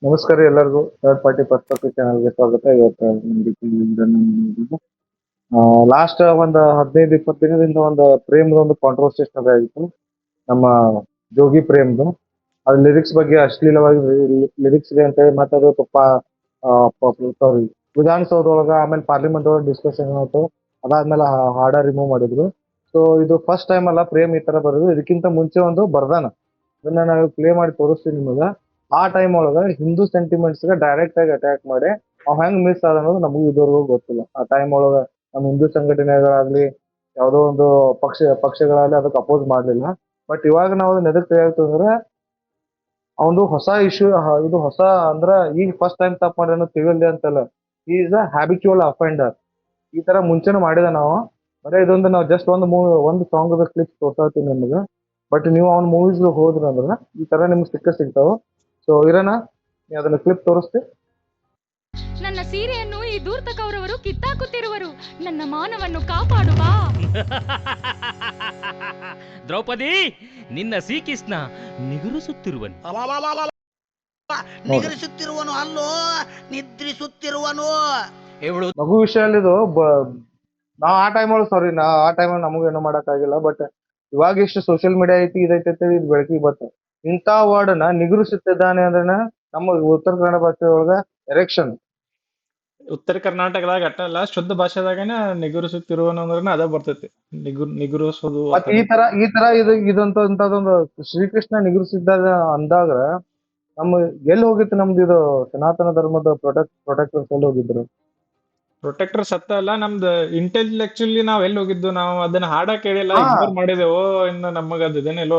ನಮಸ್ಕಾರ ಎಲ್ಲರಿಗೂ third party perspective ಚಾನಲ್ಗೆ ಸ್ವಾಗತ. ಇವತ್ತು ನಮ್ಮ ಲಾಸ್ಟ್ ಒಂದು 15-20 ದಿನದಿಂದ ಒಂದು ಪ್ರೇಮದ ಒಂದು ಕಾಂಟ್ರವರ್ಸಿ ಸ್ಟಾರ್ಟ್ ಆಗಿತ್ತು. ನಮ್ಮ ಜೋಗಿ ಪ್ರೇಮ್ದು ಅದು ಲಿರಿಕ್ಸ್ ಬಗ್ಗೆ ಅಶ್ಲೀಲವಾಗಿ ಲಿರಿಕ್ಸ್ ಇದೆ ಅಂತ ಹೇಳಿ ಮತ್ತೆ ಅದು ಸಾರಿ ವಿಧಾನಸೌಧದೊಳಗ ಆಮೇಲೆ ಪಾರ್ಲಿಮೆಂಟ್ ಒಳಗೆ ಡಿಸ್ಕಷನ್ ಆಯ್ತು. ಅದಾದ್ಮೇಲೆ ಹಾಡ ರಿಮೂವ್ ಮಾಡಿದ್ರು. ಸೊ ಇದು ಫಸ್ಟ್ ಟೈಮ್ ಅಲ್ಲ ಪ್ರೇಮ್ ಈ ತರ ಬರೋದು. ಇದಕ್ಕಿಂತ ಮುಂಚೆ ಒಂದು ಬರ್ದಾನ, ಅದನ್ನ ನಾವು ಪ್ಲೇ ಮಾಡಿ ತೋರಿಸ್ತೀವಿ ನಿಮಗೆ. ಆ ಟೈಮ್ ಒಳಗ ಹಿಂದೂ ಸೆಂಟಿಮೆಂಟ್ಸ್ ಗೆ ಡೈರೆಕ್ಟ್ ಆಗಿ ಅಟ್ಯಾಕ್ ಮಾಡಿ ಅವ್ ಹೆಂಗ್ ಮಿಸ್ ಆದ ಅನ್ನೋದು ನಮಗೂ ಇದುವರೆಗೂ ಗೊತ್ತಿಲ್ಲ. ಆ ಟೈಮ್ ಒಳಗ ನಮ್ಮ ಹಿಂದೂ ಸಂಘಟನೆಗಳಾಗ್ಲಿ ಯಾವುದೋ ಒಂದು ಪಕ್ಷಗಳಾಗ್ಲಿ ಅದಕ್ಕೆ ಅಪೋಸ್ ಮಾಡ್ಲಿಲ್ಲ. ಬಟ್ ಇವಾಗ ನಾವು ಅದನ್ನ ಎದಕ್ ಅಂದ್ರೆ ಅವನು ಹೊಸ ಇಶ್ಯೂ, ಇದು ಹೊಸ ಅಂದ್ರ ಈಗ ಫಸ್ಟ್ ಟೈಮ್ ತಪ್ಪ ಮಾಡ್ಯಾನ ತಿಳಿಯಲ್ದೆ ಅಂತಲ್ಲ, ಈಸ್ ಅ ಹ್ಯಾಬಿಚುವಲ್ ಅಫೆಂಡರ್. ಈ ತರ ಮುಂಚೆನೂ ಮಾಡಿದ ನಾವು. ಬರೀ ಇದೊಂದು ನಾವು ಜಸ್ಟ್ ಒಂದು ಸಾಂಗ್ ಕ್ಲಿಪ್ಸ್ ತೋರ್ಸಾತೀನಿ ನಿಮಗೆ. ಬಟ್ ನೀವು ಅವ್ನ ಮೂವೀಸ್ ಹೋದ್ರ ಅಂದ್ರ ಈ ತರ ನಿಮ್ಗೆ ಸಿಗ್ತಾವ. ಸೊ ಇರೋಣ, ನೀ ಅದನ್ನ ಕ್ಲಿಪ್ ತೋರಿಸ್ತಿ. ನನ್ನ ಸೀರೆಯನ್ನು ಈ ದೂರ್ತ ಕೌರವರು ಕಿತ್ತಾಕುತ್ತಿರುವರು, ನನ್ನ ಮಾನವನ್ನು ಕಾಪಾಡುವ. ದ್ರೌಪದಿ, ನಿನ್ನ ಶ್ರೀಕೃಷ್ಣ ನಿಗುರಿಸುತ್ತಿರುವನು. ನಿಗರಿಸುತ್ತಿರುವನು ಅಲ್ಲೋ, ನಿದ್ರಿಸುತ್ತಿರುವನು. ಮಗು ವಿಷಯಲ್ಲಿ ಇದು ನಾವ್ ಆ ಟೈಮ್ ಒಳಗೆ ಸಾರಿ ಆ ಟೈಮ್ ನಮಗೂ ಏನೋ ಮಾಡಕ್ ಆಗಿಲ್ಲ. ಬಟ್ ಇವಾಗ ಇಷ್ಟು ಸೋಷಿಯಲ್ ಮೀಡಿಯಾ ಐತಿ, ಇದೈತೆ ಇದು ಬೆಳಕಿಗೆ ಬರ್ತದೆ. ಇಂಥ ವರ್ಡ್ ನ ನಿಗುರಿಸುತ್ತಿದ್ದಾನೆ ಅಂದ್ರೆ ನಮ್ಮ ಉತ್ತರ ಕನ್ನಡ ಭಾಷೆ ಒಳಗ ಎರೆಕ್ಷನ್. ಉತ್ತರ ಕರ್ನಾಟಕದಾಗ ಅಟ್ಟಲ್ಲ, ಶುದ್ಧ ಭಾಷೆದಾಗನ ನಿಗುರಿಸುತ್ತಿರುವನು ಅಂದ್ರೆ ಅದ ಬರ್ತೈತಿ. ನಿಗುರಿಸೋದು ಮತ್ತೆ ಈ ತರ ಇಂಥದೊಂದು ಶ್ರೀಕೃಷ್ಣ ನಿಗುರಿಸಿದ್ದಾಗ ಅಂದಾಗ ನಮ್ಮ ಎಲ್ಲಿ ಹೋಗಿತ್ತು ನಮ್ದು ಇದು ಸನಾತನ ಧರ್ಮದ ಪ್ರೊಟೆಕ್ಟರ್ಸ್ ಎಲ್ಲಿ ಹೋಗಿದ್ರು? ಪ್ರೊಟೆಕ್ಟರ್ ಸತ್ತ ಅಲ್ಲ, ನಮ್ದು ಇಂಟೆಲೆಕ್ಚುಲಿ ನಾವ್ ಎಲ್ಲಿ ಹೋಗಿದ್ದು? ನಾವು ಅದನ್ನ ಹಾಡ ಕೇಳಿಲ್ಲ, ಇಗ್ನೋರ್ ಮಾಡಿದೆವು. ಇನ್ನು ನಮಗ ಅದೇನೆಲ್ಲೋ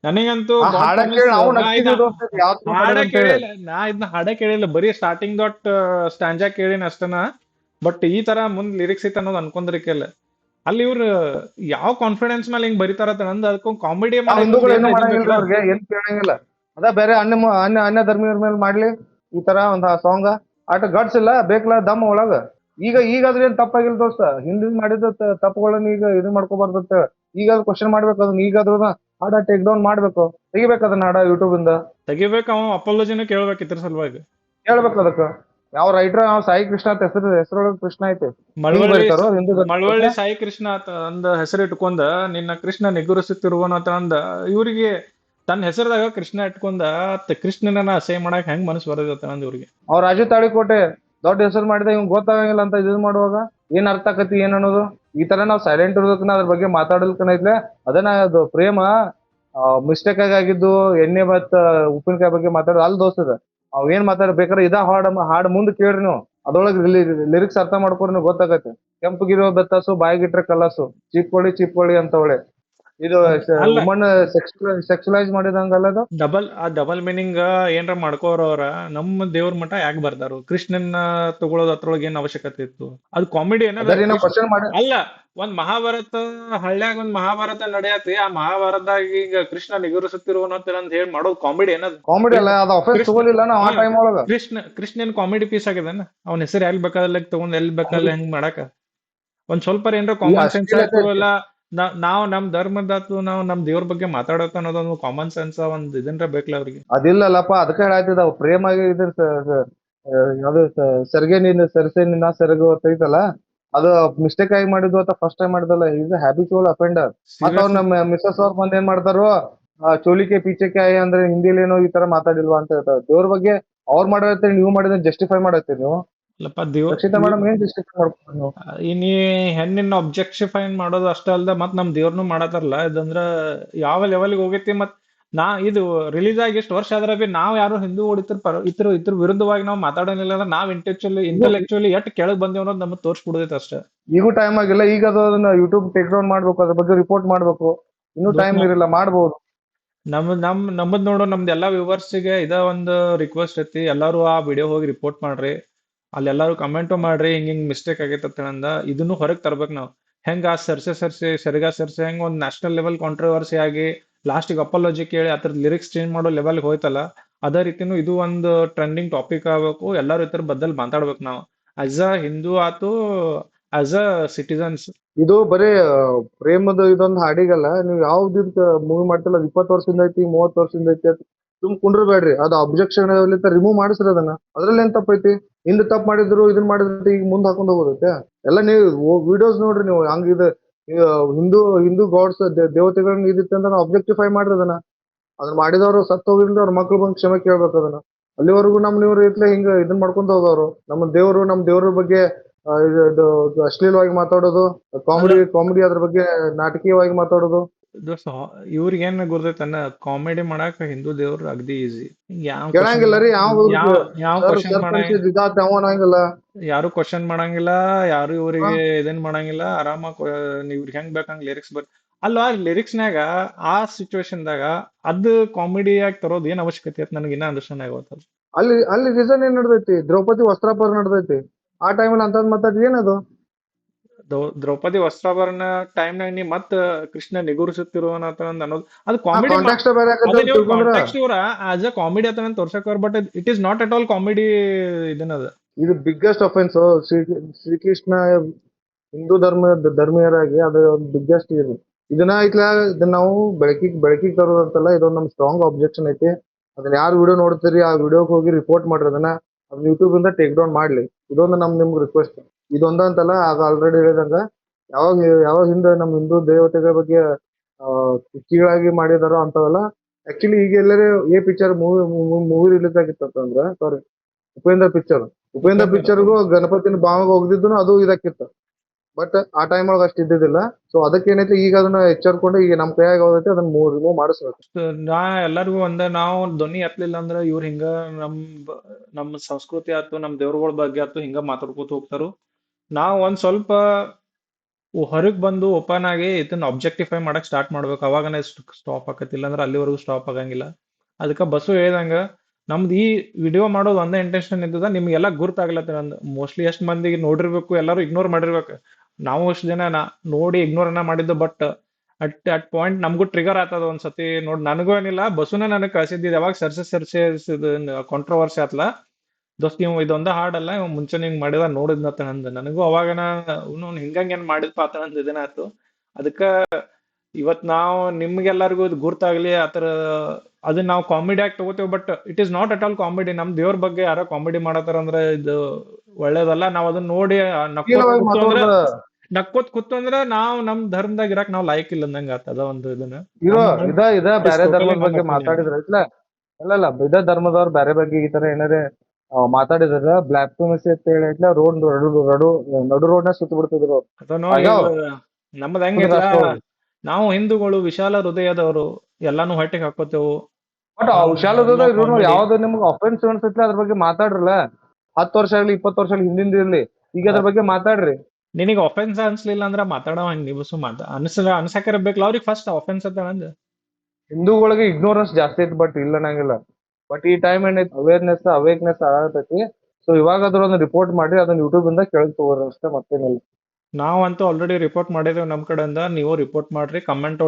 ನನಗಂತೂ ಹಾಡ ಕೇಳಿ ನಾವು ಹಾಡ ಕೇಳಿಲ್ಲ, ಇದನ್ನ ಹಾಡ ಕೇಳಿಲ್ಲ, ಬರೀ ಸ್ಟಾರ್ಟಿಂಗ್ ಡಾಟ್ ಸ್ಟ್ಯಾಂಜಾ ಕೇಳಿನ ಅಷ್ಟನ. ಬಟ್ ಈ ತರ ಮುಂದ್ ಲಿರಿಕ್ಸ್ ಐತೆ ಅನ್ನೋದು ಅನ್ಕೊಂಡ್ರಿಕೆಲ್ಲ. ಅಲ್ಲಿ ಇವ್ರು ಯಾವ ಕಾನ್ಫಿಡೆನ್ಸ್ ಮೇಲೆ ಹಿಂಗ್ ಬರೀತಾರತ್ತ ನಂದು. ಅದಕ್ಕೊಂದು ಕಾಮಿಡಿ ಏನ್ ಕೇಳಂಗಿಲ್ಲ. ಅದ ಬೇರೆ ಅನ್ಯ ಧರ್ಮೀಯರ ಮೇಲೆ ಮಾಡ್ಲಿ ಈ ತರ ಒಂದ್ ಸಾಂಗ್ ಆಟ ಗಟ್ಸ್ ಇಲ್ಲ ಬೇಕಲ್ಲ ದಮ್ ಒಳಗ. ಈಗಾದ್ರೆ ಏನ್ ತಪ್ಪಾಗಿಲ್ಲ ದೋಸ್ತ. ಹಿಂದಿನ ಮಾಡಿದ ತಪ್ಪುಗಳನ್ನ ಈಗ ಇದು ಮಾಡ್ಕೋಬಾರ್ದತ್ತ. ಈಗ ಕ್ವಶನ್ ಮಾಡ್ಬೇಕು ಅದನ್ನ. ಈಗಾದ್ರೂ ಹಾಡ ಟೇಕ್ ಡೌನ್ ಮಾಡ್ಬೇಕು, ತೆಗಿಬೇಕು ಅದನ್ನ ಹಾಡ ಯೂಟ್ಯೂಬ್ ಇಂದ ತೆಗಿಬೇಕು. ಅವ ಅಪಾಲಜಿನ ಕೇಳ್ಬೇಕು ಇದ್ರ ಸಲುವಾಗಿ. ಹೇಳ್ಬೇಕು ಅದಕ್ಕ. ಯಾವ ರೈಟರ್ ಸಾಯಿ ಕೃಷ್ಣ ಅಂತ ಹೆಸರೊಳಗೆ ಕೃಷ್ಣ ಐತೆ. ಮಳವಳ್ಳಿ ಸಾಯಿ ಕೃಷ್ಣ ಅಂದ ಹೆಸರು ಇಟ್ಕೊಂಡ ನಿನ್ನ ಕೃಷ್ಣ ನಿಗುರಿಸುತ್ತಿರುವನು ಅಂತ ಅಂದ. ಇವ್ರಿಗೆ ತನ್ನ ಹೆಸರದಾಗ ಕೃಷ್ಣ ಇಟ್ಕೊಂಡ ಕೃಷ್ಣನ ಅಸಹ್ಯ ಮಾಡಕ್ ಹೆಂಗ್ ಮನಸ್ಸು ಬರೋದತ್ತ ಅಂದ್ ಇವ್ರಿಗೆ. ಅವ್ರ ರಾಜು ತಾಳಿಕೋಟೆ ದೊಡ್ಡ ಹೆಸರು ಮಾಡಿದ ಇವ್ ಗೊತ್ತಾಗಂಗಿಲ್ಲ ಅಂತ ಇದು ಮಾಡುವಾಗ ಏನ್ ಅರ್ಥ ಆಕತಿ ಏನ್ ಅನ್ನೋದು. ಈ ತರ ನಾವ್ ಸೈಲೆಂಟ್ ಇರೋದಕ್ಕನ ಅದ್ರ ಬಗ್ಗೆ ಮಾತಾಡಲ್ಕನ ಐತ್ಲೆ ಅದನ್ನ ಅದು ಪ್ರೇಮ ಮಿಸ್ಟೇಕ್ ಆಗಿದ್ದು ಎಣ್ಣೆ ಮತ್ತ ಉಪ್ಪಿನಕಾಯಿ ಬಗ್ಗೆ ಮಾತಾಡೋದು ಅಲ್ಲಿ ದೋಸ್ತದ. ಅವ್ ಏನ್ ಮಾತಾಡ್ಬೇಕಾದ್ರೆ ಇದ ಹಾಡ್ ಮುಂದ್ ಕೇಳ್ರಿ ನೀವು. ಅದ್ರೊಳಗೆ ಲಿರಿಕ್ಸ್ ಅರ್ಥ ಮಾಡ್ಕೊರಿ ನೀವು, ಗೊತ್ತಾಗತ್ತೆ. ಕೆಂಪಗಿರೋ ಬೆತ್ತಾಸು ಬಾಯಿಗಿಟ್ರೆ ಕಲಸು, ಚಿಪ್ಕೊಳ್ಳಿ ಅಂತ ಒಳ್ಳೆ ಇದು ವುಮನ್ ಸೆಕ್ಸುಲೈಸ್ ಮಾಡಿದಂಗಲ್ಲ ಅದು. ಡಬಲ್ ಮೀನಿಂಗ್ ಏನ್ರ ಮಾಡ್ಕೋರವ್ರ. ನಮ್ಮ ದೇವ್ರ ಮಠ ಯಾಕೆ ಬರ್ದಾರು? ಕೃಷ್ಣನ್ನ ತಗೊಳೋದ್ ಅದ್ರೊಳಗೆ ಏನ್ ಅವಶ್ಯಕತೆ ಇತ್ತು? ಅದು ಕಾಮಿಡಿ ಅಲ್ಲ. ಒಂದ್ ಮಹಾಭಾರತ ಹಳ್ಳ್ಯಾಗ ಒಂದ್ ಮಹಾಭಾರತ ನಡೆಯತಿ. ಆ ಮಹಾಭಾರತದಾಗ ಈಗ ಕೃಷ್ಣ ನಿಗುರಿಸುತ್ತಿರುವನು ಅಂತ ಹೇಳಿ ಮಾಡೋದು ಕಾಮಿಡಿ ಏನದು? ಕಾಮಿಡಿ ಅಲ್ಲ, ಅದು ಅಫೆನ್ಸ್ ತಗೊಳಿಲ್ಲ ನಾವು ಆ ಟೈಮ್ ಒಳಗ. ಕೃಷ್ಣನ್ ಕಾಮಿಡಿ ಪೀಸ್ ಆಗಿದಾನ? ಅವನ ಹೆಸರು ಎಲ್ಲಿ ಬೇಕಾದಲ್ಲಿ ತಗೊಂಡ್ ಎಲ್ಲಿ ಬೇಕಾದಲ್ಲಿ ಹೆಂಗ್ ಮಾಡಾಕ ಒಂದ್ ಸ್ವಲ್ಪ ಏನ್ರ ಕಾಮನ್ ಸೆನ್ಸ್ ಇಲ್ಲ. ನಾವ್ ನಮ್ ಧರ್ಮದಾತು ನಾವ್ ನಮ್ ದೇವ್ರ ಬಗ್ಗೆ ಮಾತಾಡತ್ತ ಅನ್ನೋದೊಂದು ಕಾಮನ್ ಸೆನ್ಸ್ ಒಂದ್ ಇದನ್ರ ಬೇಕಲ್ಲ ಅವ್ರಿಗೆ. ಅದಿಲ್ಲಲ್ಲಪ್ಪ, ಅದಕ್ಕೆ ಹೇಳಾಯ್ತಿದ ಪ್ರೇಮ ಇದ್ರ ಯಾವ್ದು ಸೆರಗೆ ನೀನ್ ಸೆರಸೆ ನಿನ್ನ ಸೆರಗು ಐತಲ್ಲ, ಅದು ಮಿಸ್ಟೇಕ್ ಆಗಿ ಮಾಡಿದ್ವು ಅಂತ ಫಸ್ಟ್ ಟೈಮ್ ಮಾಡಿದಲ್ಲ. ಇದು ಹ್ಯಾಬಿಚುವಲ್ ಅಫೆಂಡರ್. ಮತ್ತ ಅವ್ರ ನಮ್ಮ ಮಿಸಸ್ ಅವ್ರ ಬಂದ್ ಏನ್ ಮಾಡ್ತಾರೋ ಚೋಲಿಕೆ ಪೀಚೆಕೆ ಅಂದ್ರೆ ಹಿಂದಿಲಿ ಏನೋ ಈ ತರ ಮಾತಾಡಿಲ್ವಾ ಅಂತ ಹೇಳ್ತಾರೆ. ದೇವ್ರ ಬಗ್ಗೆ ಅವ್ರು ಮಾಡಿರತ್ತೆ, ನೀವು ಮಾಡಿದ್ರೆ ಜಸ್ಟಿಫೈ ಮಾಡತ್ತೀರಿ ನೀವು. ಮೇಡಮ್ ಏನ್ ಜಸ್ಟಿಫೈ ಮಾಡ್ಬೋದು ನೀವು? ಇನ್ನಿ ಹೆಣ್ಣಿನ ಒಬ್ಜೆಕ್ಟಿಫೈ ಮಾಡೋದು ಅಷ್ಟೇ ಅಲ್ದ ಮತ್ ನಮ್ ದೇವ್ರನು ಮಾಡತಾರಲ್ಲ. ಇದಂದ್ರ ಯಾವ ಲೆವೆಲ್ಗೆ ಹೋಗೈತಿ. ಮತ್ ಇದು ರಿಲೀಸ್ ಆಗಿ ಎಷ್ಟು ವರ್ಷ ಆದ್ರ ಬಿ ನಾವ್ ಯಾರು ಹಿಂದೂ ಇದ್ರ ವಿರುದ್ಧವಾಗಿ ನಾವ್ ಮಾತಾಡೋನಿಲ್ಲ ಅಂದ್ರೆ ನಾವ್ ಇಂಟೆಲೆಕ್ಚುಲಿ ಎಷ್ಟ್ ಕೆಳಗ್ ಬಂದೇವ್ ಅನ್ನೋದು ನಮ್ಗೆ ತೋರ್ಸ್ಬಿಡೈತೆ ಅಷ್ಟೇ. ಈಗೂ ಟೈಮ್ ಆಗಿಲ್ಲ. ಈಗ ಅದನ್ನ ಯೂಟ್ಯೂಬ್ ಟೇಕ್ ಡೌನ್ ಮಾಡ್ಬೇಕು, ಅದ್ರ ಬಗ್ಗೆ ರಿಪೋರ್ಟ್ ಮಾಡ್ಬೇಕು. ಇನ್ನೂ ಟೈಮ್ ಇರಲ್ಲ, ಮಾಡ್ಬೋದು. ನಮ್ಮದ್ ನೋಡು, ನಮ್ದು ಎಲ್ಲಾ ವ್ಯೂವರ್ಸ್ಗೆ ಇದ ಒಂದು ರಿಕ್ವೆಸ್ಟ್ ಐತಿ. ಎಲ್ಲಾರು ಆ ವಿಡಿಯೋ ಹೋಗಿ ರಿಪೋರ್ಟ್ ಮಾಡ್ರಿ. ಅಲ್ಲೆಲ್ಲಾರು ಕಮೆಂಟು ಮಾಡ್ರಿ, ಹಿಂಗ್ ಮಿಸ್ಟೇಕ್ ಆಗೈತೆ ಅಂದ. ಇದನ್ನು ಹೊರಗ್ ತರ್ಬೇಕು ನಾವ್. ಹೆಂಗ ಆ ಸೆರಗ ಹೆಂಗ್ ಒಂದ್ ನ್ಯಾಷನಲ್ ಲೆವೆಲ್ ಕಾಂಟ್ರವರ್ಸಿ ಆಗಿ ಲಾಸ್ಟಿಗೆ ಅಪಾಲಜಿ ಕೇಳಿ ಅದ್ರ ಲಿರಿಕ್ಸ್ ಚೇಂಜ್ ಮಾಡೋ ಲೆವೆಲ್ಗೆ ಹೋಯ್ತಲ್ಲ, ಅದೇ ರೀತಿನೂ ಇದು ಒಂದು ಟ್ರೆಂಡಿಂಗ್ ಟಾಪಿಕ್ ಆಗ್ಬೇಕು. ಎಲ್ಲಾರು ಇತರ ಬದಲ್ ಮಾತಾಡ್ಬೇಕು ನಾವು ಆಸ್ ಅ ಹಿಂದೂ ಆತು, ಆಸ್ ಅ ಸಿಟಿಸನ್ಸ್. ಇದು ಬರೀ ಪ್ರೇಮದ ಇದೊಂದು ಹಾಡಿಗಲ್ಲ. ನೀವು ಯಾವ್ದು ಮೂವಿ ಮಾಡ್ತಿಲ್ಲ, 20 ವರ್ಷದಿಂದ ಐತಿ 30 ವರ್ಷದಿಂದ ಐತಿ ಸುಮ್ ಕುಂಡ್ರಬೇಡ್ರಿ, ಅದು ಅಬ್ಜೆಕ್ಷನ್ ರಿಮೂವ್ ಮಾಡಿಸ್ರಿ ಅದನ್ನ. ಅದ್ರಲ್ಲಿ ಏನ್ ತಪ್ಪೈತಿ? ಹಿಂದ್ ತಪ್ಪು ಮಾಡಿದ್ರು ಇದನ್ ಮಾಡಿದ್ರೆ ಈಗ ಮುಂದ್ ಹಾಕೊಂಡ್ ಹೋಗೋದೈತೆ? ಎಲ್ಲ ನೀವು ವಿಡಿಯೋಸ್ ನೋಡ್ರಿ ನೀವು, ಹಂಗಿದ ಹಿಂದೂ ಹಿಂದೂ ಗಾಡ್ಸ್ ದೇವತೆಗಳನ್ನ ಇದಿತ್ತು ಅಂತ ಅಬ್ಜೆಕ್ಟಿಫೈ ಮಾಡ್ರಿ ಅದನ್ನ. ಅದನ್ನ ಮಾಡಿದವರು ಸತ್ತು ಹೋಗಿದ್ರೆ ಅವ್ರ ಮಕ್ಳು ಬಂದು ಕ್ಷಮೆ ಕೇಳ್ಬೇಕು ಅದನ್ನ. ಅಲ್ಲಿವರೆಗೂ ಇವ್ರ ಇತ್ಲೆ ಹಿಂಗ ಇದನ್ ಮಾಡ್ಕೊಂತ ಹೋದವ್ರು. ನಮ್ಮ ದೇವ್ರ ಬಗ್ಗೆ ಇದು ಅಶ್ಲೀಲವಾಗಿ ಮಾತಾಡೋದು, ಅಲ್ಲ ಕಾಮಿಡಿ ಅದ್ರ ಬಗ್ಗೆ ನಾಟಕೀಯವಾಗಿ ಮಾತಾಡೋದು. ದೋಸ್ತ ಇವ್ರಿಗೆ ಏನ್ ಗೊತ್ತೈತನ್ನ, ಕಾಮಿಡಿ ಮಾಡಾಕ ಹಿಂದೂ ದೇವ್ರು ಅಗ್ದಿ ಈಸಿ. ಯಾವ ಕೇಳಂಗಿಲ್ಲ ರೀ ಯಾವ ಕ್ವಶನ್ ಅವನಂಗಿಲ್ಲ. ಯಾರು ಕ್ವಶನ್ ಮಾಡಂಗಿಲ್ಲ, ಯಾರು ಇವ್ರಿಗೆ ಇದನ್ ಮಾಡಂಗಿಲ್ಲ. ಆರಾಮಾಗಿ ಇವ್ರಿಗೆ ಹೆಂಗ್ ಬೇಕಂಗ್ ಲಿರಿಕ್ಸ್ ಅಲ್ವಾ, ಲಿರಿಕ್ಸ್ನಾಗ ಆ ಸಿಚುವೇಶನ್ದಾಗ ಅದ್ ಕಾಮಿಡಿಯಾಗಿ ತರೋದ್ ಏನ್ ಅವಶ್ಯಕತೆ ಐತಿ ನನಗೆ ಇನ್ನ ಅಂಡರ್ಸ್ಟ್ಯಾಂಡ್ ಆಗೋತದ. ಅಲ್ಲಿ ರೀಸನ್ ಏನ್ ನಡ್ದೈತಿ? ದ್ರೌಪದಿ ವಸ್ತ್ರಾಪಹರಣ ನಡ್ದೈತಿ. ಆ ಟೈಮಲ್ಲಿ ಅಂತದ್ ಮಾತಾಡಿ ಏನದು? ದ್ರೌಪದಿ ವಸ್ತ್ರಾಭರಣ ಟೈಮ್ನಾಗ ನೀ ಮತ್ತ ಕೃಷ್ಣ ನಿಗುರಿಸುತ್ತಿರುವನ ಅನ್ನೋದು ಅದು ಕಾಮಿಡಿ. ಕಾಂಟೆಕ್ಸ್ಟ್ ಬೇರೆ ಆಗತ್ತೆ ತಿಳ್ಕೊಂಡ್ರ. ಕಾಂಟೆಕ್ಸ್ಟ್ ಇವ್ರ ಆಸ್ ಅ ಕಾಮಿಡಿ ಅಂತ ತೋರ್ಸಕ್ but it is not at all comedy. ಇದನ್ನದ ಇದು ಬಿಗ್ಗೆಸ್ಟ್ ಅಫೆನ್ಸ್ ಶ್ರೀಕೃಷ್ಣ ಹಿಂದೂ ಧರ್ಮೀಯರಾಗಿ ಅದು ಬಿಗ್ಗೆಸ್ಟ್ ಇದು. ಇದನ್ನ ನಾವು ಬೆಳಕಿಗೆ ತರೋದಂತಲ್ಲ, ಇದೊಂದು ನಮ್ ಸ್ಟ್ರಾಂಗ್ ಅಬ್ಜೆಕ್ಷನ್ ಐತಿ. ಅದನ್ನ ಯಾರು ವಿಡಿಯೋ ನೋಡ್ತೀರಿ ಆ ವಿಡಿಯೋಗೆ ಹೋಗಿ ರಿಪೋರ್ಟ್ ಮಾಡ್ರಿ ಅದನ್ನ ಯೂಟ್ಯೂಬ್ ಇಂದ ಟೇಕ್ ಡೌನ್ ಮಾಡ್ಲಿ. ಇದೊಂದು ನಿಮ್ಗೆ ರಿಕ್ವೆಸ್ಟ್. ಇದೊಂದ ಅಂತಲ್ಲ, ಆಗ ಆಲ್ರೆಡಿ ಹೇಳಿದಂಗ ಯಾವಾಗ ಹಿಂದೆ ನಮ್ ಹಿಂದೂ ದೇವತೆಗಳ ಬಗ್ಗೆ ಕೀಳಾಗಿ ಮಾಡಿದಾರೋ ಅಂತವಲ್ಲ. ಆಕ್ಚುಲಿ ಈಗ ಎಲ್ಲರೇ ಪಿಕ್ಚರ್ ಮೂವಿ ರಿಲೀಸ್ ಆಗಿತ್ತಂದ್ರ, ಸಾರಿ ಉಪೇಂದ್ರ ಪಿಕ್ಚರ್ಗೂ ಗಣಪತಿನ ಬಾವಾಗ ಹೋಗ್ದಿದ್ದು ಅದು ಇದಕ್ಕಿತ್ತು. ಬಟ್ ಆ ಟೈಮ್ ಒಳಗೆ ಅಷ್ಟು ಇದ್ದಿದ್ದಿಲ್ಲ. ಸೊ ಅದಕ್ಕೇನೈತಿ, ಈಗ ಅದನ್ನ ಎಚ್ಚರ್ಕೊಂಡು ಈಗ ನಮ್ ಕೈಯಾಗ ಹೋದೈತಿ ಅದನ್ನ ರಿಮೂವ್ ಮಾಡಿಸ್ಬೇಕು. ನಾ ಎಲ್ಲರಿಗೂ ನಾವು ಧ್ವನಿ ಎತ್ತಲಿಲ್ಲ ಅಂದ್ರ ಇವ್ರ ಹಿಂಗ ನಮ್ಮ ಸಂಸ್ಕೃತಿ ಆತು, ನಮ್ ದೇವ್ರಗಳ ಬಗ್ಗೆ ಆತು ಹಿಂಗ ಮಾತಾಡ್ಕೋತ ಹೋಗ್ತಾರು. ನಾವ್ ಒಂದ್ ಸ್ವಲ್ಪ ಹೊರಗ್ ಬಂದು ಓಪನ್ ಆಗಿ ಇದನ್ನ ಅಬ್ಜೆಕ್ಟಿಫೈ ಮಾಡಕ್ ಸ್ಟಾರ್ಟ್ ಮಾಡ್ಬೇಕು. ಅವಾಗನೇ ಸ್ಟಾಪ್ ಆಕತಿಲ್ಲ ಅಂದ್ರೆ ಅಲ್ಲಿವರೆಗೂ ಸ್ಟಾಪ್ ಆಗಂಗಿಲ್ಲ. ಅದಕ್ಕ ಬಸ್ಸು ಹೇಳ್ದಂಗ ನಮ್ದು ಈ ವಿಡಿಯೋ ಮಾಡೋದು ಒಂದೇ ಇಂಟೆನ್ಷನ್ ಇದ್ದದ, ನಿಮ್ಗೆಲ್ಲ ಗುರ್ತಾಗ್ಲತ್ತ. ನಂದು ಮೋಸ್ಟ್ಲಿ ಎಷ್ಟ್ ಮಂದಿಗೆ ನೋಡಿರ್ಬೇಕು, ಎಲ್ಲರೂ ಇಗ್ನೋರ್ ಮಾಡಿರ್ಬೇಕು. ನಾವು ಅಷ್ಟು ಜನ ನೋಡಿ ಇಗ್ನೋರ್ ಮಾಡಿದ್ದು. ಬಟ್ ಅಟ್ ಪಾಯಿಂಟ್ ನಮಗೂ ಟ್ರಿಗರ್ ಆಗ್ತದ ಒಂದ್ಸತಿ. ನೋಡಿ ನನಗೂ ಏನಿಲ್ಲ, ಬಸ್ಸುನ ನನಗೆ ಕಳ್ಸಿದ್ದು ಯಾವಾಗ ಸರ್ಸೆ ಕಾಂಟ್ರವರ್ಸಿ ಆತ್ಲ. ದೋಸ್ತ್ ಇವ್ ಇದೊಂದ ಹಾಡಲ್ಲ, ಇವ್ ಮುಂಚೆ ಹಿಂಗ್ ಮಾಡಿದ ನೋಡಿದ್ನತ್ತ ನಂದು. ನನಗೂ ಅವಾಗನ ಹಿಂಗಂಗ್ ಏನ್ ಮಾಡಿದ್ಪ ಆತ ನಂದು ಇದನ್ನ ಆಯ್ತು. ಅದಕ್ಕ ಇವತ್ ನಾವು ನಿಮ್ಗೆಲ್ಲರಿಗೂ ಇದು ಗುರ್ತಾಗ್ಲಿ ಆತರ ಅದನ್ನ ನಾವು ಕಾಮಿಡಿ ಆಗಿ ತಗೋತೇವೆ. But it is not at all comedy. ನಮ್ ದೇವ್ರ ಬಗ್ಗೆ ಯಾರೋ ಕಾಮಿಡಿ ಮಾಡತಾರ ಅಂದ್ರೆ ಇದು ಒಳ್ಳೇದಲ್ಲ. ನಾವ್ ಅದನ್ನ ನೋಡಿ ನಕ್ಕೋತ್ ಕೂತು ಅಂದ್ರೆ ನಾವು ನಮ್ ಧರ್ಮದಾಗ ಇರಕ್ ನಾವ್ ಲಾಯಕ್ ಇಲ್ಲ ಅಂದಂಗ ಆಗ್ತದ ಒಂದು ಇದನ್ನ. ಬೇರೆ ಧರ್ಮದ ಬಗ್ಗೆ ಮಾತಾಡಿದ್ರ ಅಲ್ಲಲ್ಲ, ಇದೇ ಧರ್ಮದವ್ರು ಬೇರೆ ಬಗ್ಗೆ ಈ ತರ ಏನಾರೇ ಮಾತಾಡಿದ್ರ ಬ್ಲಾಸ್ಫೆಮಸಿ ಅಂತ ಹೇಳಿ ನಡು ರೋಡ್ ನ ಸುತ್ತ ಬಿಡ್ತಿದ್ರು. ನಮ್ದ ಹೆಂಗಿಲ್ಲ, ನಾವು ಹಿಂದೂಗಳು ವಿಶಾಲ ಹೃದಯದವರು, ಎಲ್ಲಾನು ಹೊಟ್ಟೆಗೆ ಹಾಕೋತೇವು. ಬಟ್ ವಿಶಾಲ ಯಾವ್ದು ನಿಮ್ಗೆ ಅಫೆನ್ಸ್ ಅನ್ಸತ್ಲೆ ಅದ್ರ ಬಗ್ಗೆ ಮಾತಾಡ್ರಲ್ಲ. 10 ವರ್ಷ ಆಗ್ಲಿ 20 ವರ್ಷ ಆಗ್ಲಿ ಹಿಂದಿಂದ ಇರ್ಲಿ, ಈಗ ಅದ್ರ ಬಗ್ಗೆ ಮಾತಾಡ್ರಿ. ನಿನಗೆ ಅಫೆನ್ಸ್ ಅನ್ಸ್ಲಿಲ್ಲ ಅಂದ್ರ ಮಾತಾಡೋ ನೀವು ಅನ್ಸಕಿರ್ಬೇಕಲ್ಲ ಅವ್ರಿಗೆ ಫಸ್ಟ್ ಅಫೆನ್ಸ್ ಅಂತ ಅಂದ. ಹಿಂದೂಗಳಿಗೆ ಇಗ್ನೋರೆನ್ಸ್ ಜಾಸ್ತಿ ಐತಿ, ಬಟ್ ಇಲ್ಲ ಅನ್ನಂಗಿಲ್ಲ. ಬಟ್ ಈ ಟೈಮ್ ಏನೈತಿ ಅವೇಕ್ನೆಸ್ ಆಗತೈತಿ. ಸೊ ಇವಾಗ ಅದ್ರ ಒಂದು ರಿಪೋರ್ಟ್ ಮಾಡಿ ಅದನ್ನ ಯೂಟ್ಯೂಬ್ ಇಂದ ಕೆಳಗ್ ತಗೋರಿ ಅಷ್ಟೇ, ಮತ್ತೇನಿಲ್ಲ. ನಾವಂತೂ ಆಲ್ರೆಡಿ ರಿಪೋರ್ಟ್ ಮಾಡಿದೇವೆ ನಮ್ ಕಡೆಯಿಂದ. ನೀವು ರಿಪೋರ್ಟ್ ಮಾಡ್ರಿ, ಕಮೆಂಟ್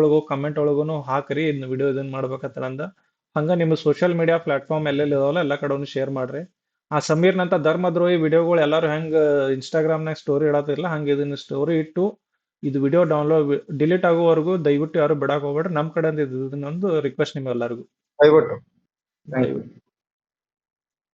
ಒಳಗೂ ಹಾಕ್ರಿ ಇದನ್ನ ವಿಡಿಯೋ ಇದನ್ನ ಮಾಡ್ಬೇಕತ್ತ ಅಂದ. ಹಂಗ ನಿಮ್ಮ ಸೋಷಿಯಲ್ ಮೀಡಿಯಾ ಪ್ಲಾಟ್ಫಾರ್ಮ್ ಎಲ್ಲೆಲ್ಲಿ ಇದಾವಲ್ಲ ಎಲ್ಲ ಕಡೆ ಶೇರ್ ಮಾಡ್ರಿ. ಆ ಸಮೀರ್ನಂತ ಧರ್ಮದ್ರೋಹಿ ವಿಡಿಯೋಗಳು ಎಲ್ಲರೂ ಹೆಂಗ್ ಇನ್ಸ್ಟಾಗ್ರಾಮ್ನಾಗ ಸ್ಟೋರಿ ಇಡತ್ತಿರಲ್ಲ, ಹಂಗೆ ಇದನ್ನ ಸ್ಟೋರಿ ಇಟ್ಟು ಇದು ವಿಡಿಯೋ ಡಿಲೀಟ್ ಆಗೋವರೆಗೂ ದಯವಿಟ್ಟು ಯಾರು ಬಿಡಾಕ್ ಹೋಗ್ಬೇಡ್ರಿ. ನಮ್ ಕಡೆಯಿಂದ ಇದನ್ನೊಂದು ರಿಕ್ವೆಸ್ಟ್ ನಿಮ್ಗೆಲ್ಲರಿಗೂ. ದಯವಿಟ್ಟು.